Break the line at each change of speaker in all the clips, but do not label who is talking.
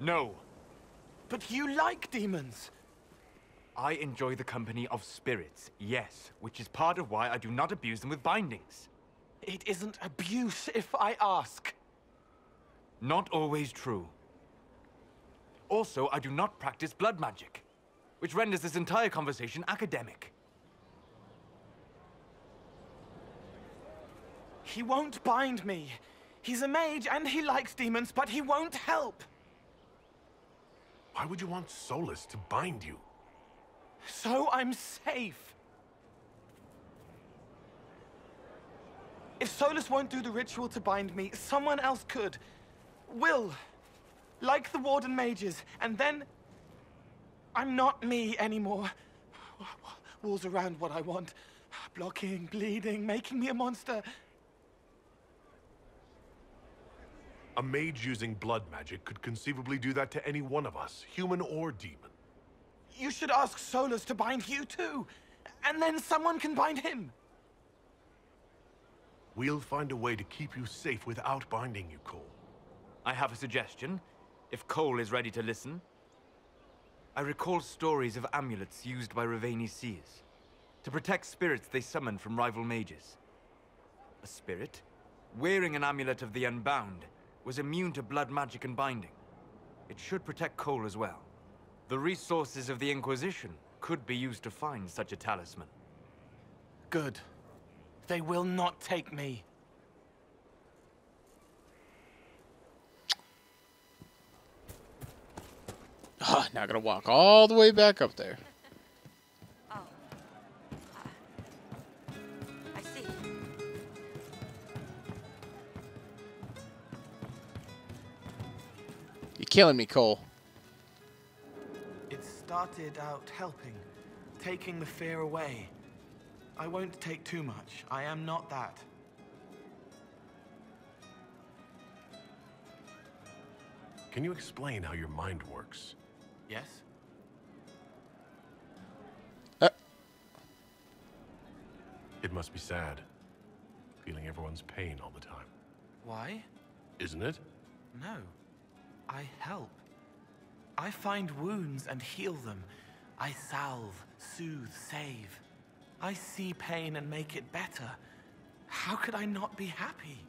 No.
But you like demons.
I enjoy the company of spirits, yes, which is part of why I do not abuse them with bindings.
It isn't abuse if I ask.
Not always true. Also, I do not practice blood magic, which renders this entire conversation academic.
He won't bind me. He's a mage and he likes demons, but he won't help.
Why would you want Solus to bind you?
So I'm safe. If Solus won't do the ritual to bind me, someone else could. Will. Like the Warden mages, and then I'm not me anymore. Walls around what I want. Blocking, bleeding, making me a monster.
A mage using blood magic could conceivably do that to any one of us, human or demon.
You should ask Solus to bind you too, and then someone can bind him.
We'll find a way to keep you safe without binding you, Cole.
I have a suggestion, if Cole is ready to listen. I recall stories of amulets used by Raveni seers to protect spirits they summon from rival mages. A spirit, wearing an amulet of the Unbound, was immune to blood magic and binding. It should protect Cole as well. The resources of the Inquisition could be used to find such a talisman.
Good. They will not take me.
Oh, now I gotta walk all the way back up there.
Oh. I see.
You're killing me, Cole.
It started out helping, taking the fear away. I won't take too much. I am not that.
Can you explain how your mind works?
Yes?
It must be sad, feeling everyone's pain all the time.
Why?
Isn't it?
No. I help. I find wounds and heal them. I salve, soothe, save. I see pain and make it better. How could I not be happy?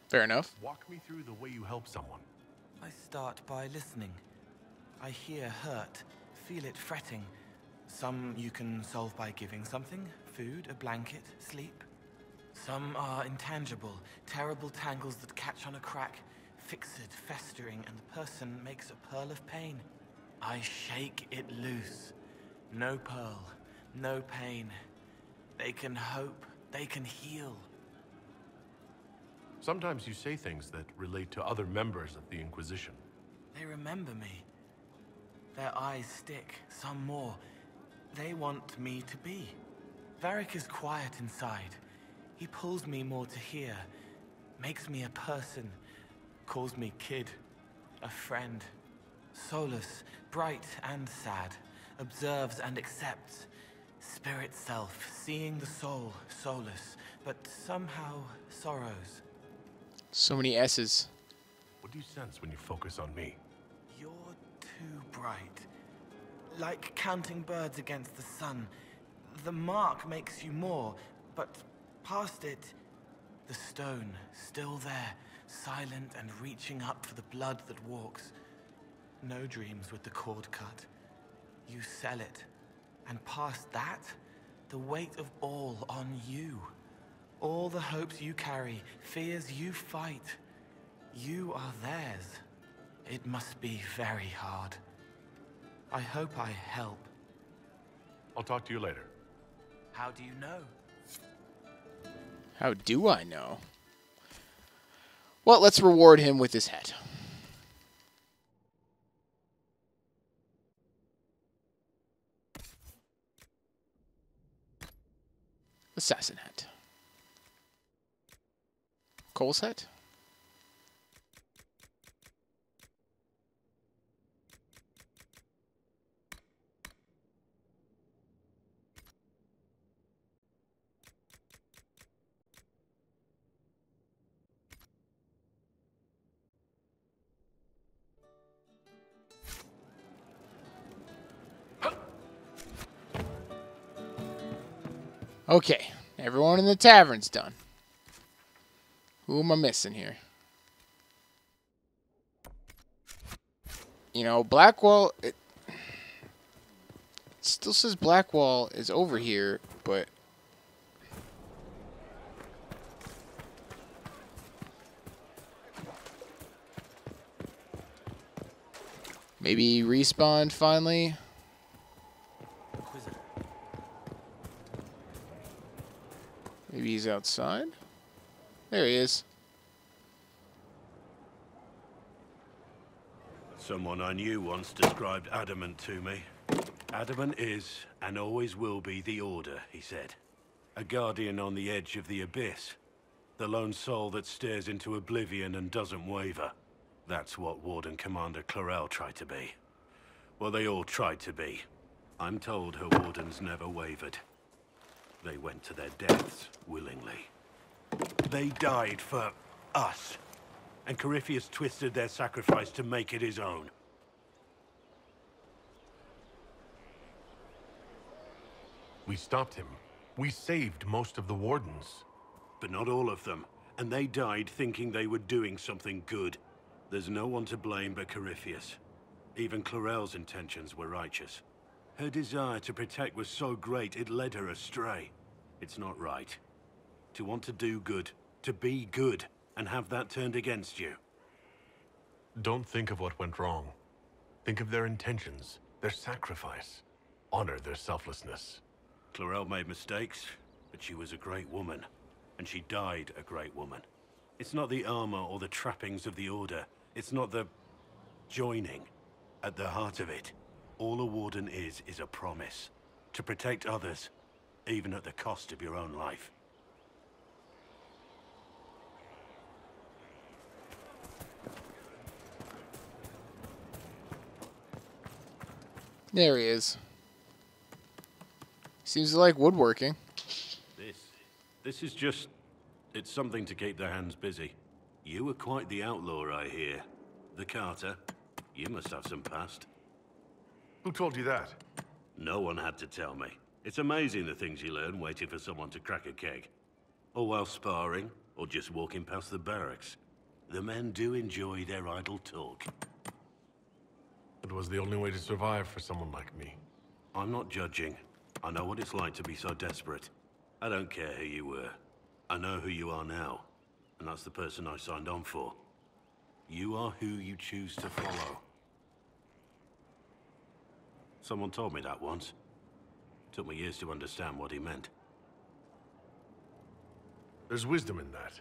Fair enough.
Walk me through the way you help someone.
I start by listening. I hear hurt, feel it fretting. Some you can solve by giving something, food, a blanket, sleep. Some are intangible, terrible tangles that catch on a crack, fixed, festering, and the person makes a pearl of pain. I shake it loose. No pearl, no pain. They can hope, they can heal.
Sometimes you say things that relate to other members of the Inquisition.
They remember me. Their eyes stick, some more. They want me to be. Varric is quiet inside. He pulls me more to hear, makes me a person, calls me kid, a friend. Solus, bright and sad, observes and accepts. Spirit self, seeing the soul, Solus, but somehow sorrows.
So many S's.
What do you sense when you focus on me?
You're too bright. Like counting birds against the sun. The mark makes you more, but past it, the stone, still there, silent and reaching up for the blood that walks. No dreams with the cord cut. You sell it. And past that, the weight of all on you. All the hopes you carry, fears you fight. You are theirs. It must be very hard. I hope I help.
I'll talk to you later.
How do you know?
How do I know? Well, let's reward him with his hat. Assassin hat. Cole's hat? Okay, everyone in the tavern's done. Who am I missing here? You know, Blackwall... It still says Blackwall is over here, but... Maybe he respawned finally? Maybe he's outside? There he is.
Someone I knew once described Adamant to me. Adamant is, and always will be, the Order, he said. A guardian on the edge of the abyss. The lone soul that stares into oblivion and doesn't waver. That's what Warden Commander Clarel tried to be. Well, they all tried to be. I'm told her wardens never wavered. They went to their deaths willingly. They died for us. And Corypheus twisted their sacrifice to make it his own.
We stopped him. We saved most of the wardens.
But not all of them. And they died thinking they were doing something good. There's no one to blame but Corypheus. Even Clarel's intentions were righteous. Her desire to protect was so great it led her astray. It's not right. To want to do good, to be good, and have that turned against you.
Don't think of what went wrong. Think of their intentions, their sacrifice. Honor their selflessness.
Clarel made mistakes, but she was a great woman. And she died a great woman. It's not the armor or the trappings of the Order. It's not the joining. At the heart of it, all a warden is a promise. To protect others, even at the cost of your own life.
There he is. Seems to like woodworking.
This is just... It's something to keep their hands busy. You were quite the outlaw, I hear. The Carter. You must have some past.
Who told you that?
No one had to tell me. It's amazing the things you learn waiting for someone to crack a keg. Or while sparring, or just walking past the barracks. The men do enjoy their idle talk.
It was the only way to survive for someone like me.
I'm not judging. I know what it's like to be so desperate. I don't care who you were. I know who you are now. And that's the person I signed on for. You are who you choose to follow. Someone told me that once. Took me years to understand what he meant.
There's wisdom in that.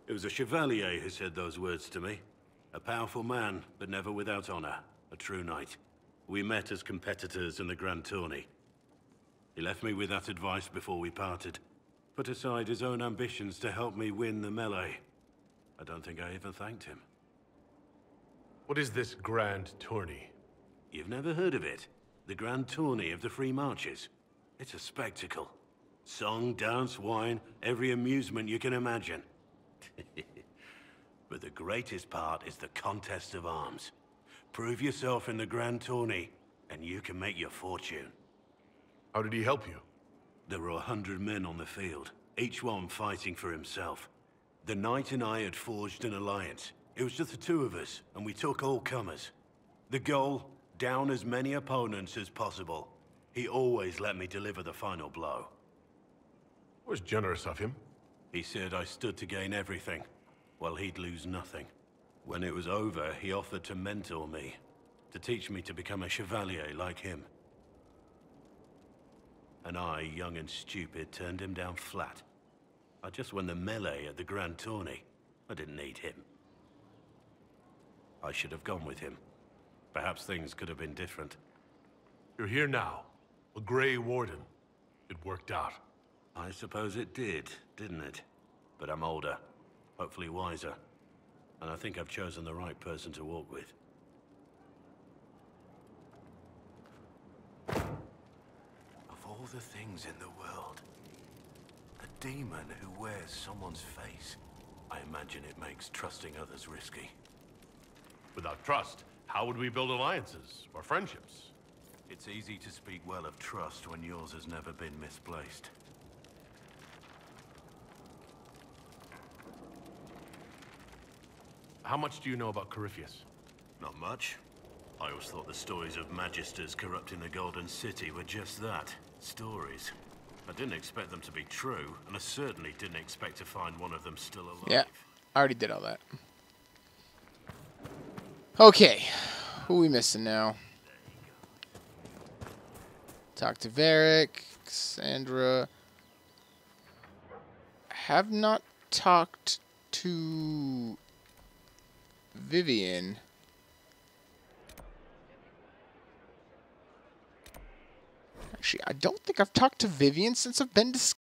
It was a chevalier who said those words to me. A powerful man, but never without honor. A true knight. We met as competitors in the Grand Tourney. He left me with that advice before we parted. Put aside his own ambitions to help me win the melee. I don't think I even thanked him.
What is this Grand Tourney?
You've never heard of it? The Grand Tourney of the Free Marches. It's a spectacle. Song, dance, wine, every amusement you can imagine. But the greatest part is the contest of arms. Prove yourself in the Grand Tourney, and you can make your fortune.
How did he help you?
There were 100 men on the field, each one fighting for himself. The knight and I had forged an alliance. It was just the two of us, and we took all comers. The goal, down as many opponents as possible. He always let me deliver the final blow.
It was generous of him.
He said I stood to gain everything, while he'd lose nothing. When it was over, he offered to mentor me, to teach me to become a chevalier like him. And I, young and stupid, turned him down flat. I just won the melee at the Grand Tourney. I didn't need him. I should have gone with him. Perhaps things could have been different.
You're here now. A Grey Warden. It worked out.
I suppose it did, didn't it? But I'm older. Hopefully wiser. And I think I've chosen the right person to walk with. Of all the things in the world, a demon who wears someone's face. I imagine it makes trusting others risky.
Without trust, how would we build alliances or friendships?
It's easy to speak well of trust when yours has never been misplaced.
How much do you know about Corypheus?
Not much. I always thought the stories of magisters corrupting the Golden City were just that. Stories. I didn't expect them to be true, and I certainly didn't expect to find one of them still alive.
Yeah, I already did all that. Okay, who are we missing now? Talk to Varric, Cassandra. Have not talked to Vivian. Actually, I don't think I've talked to Vivian since I've been to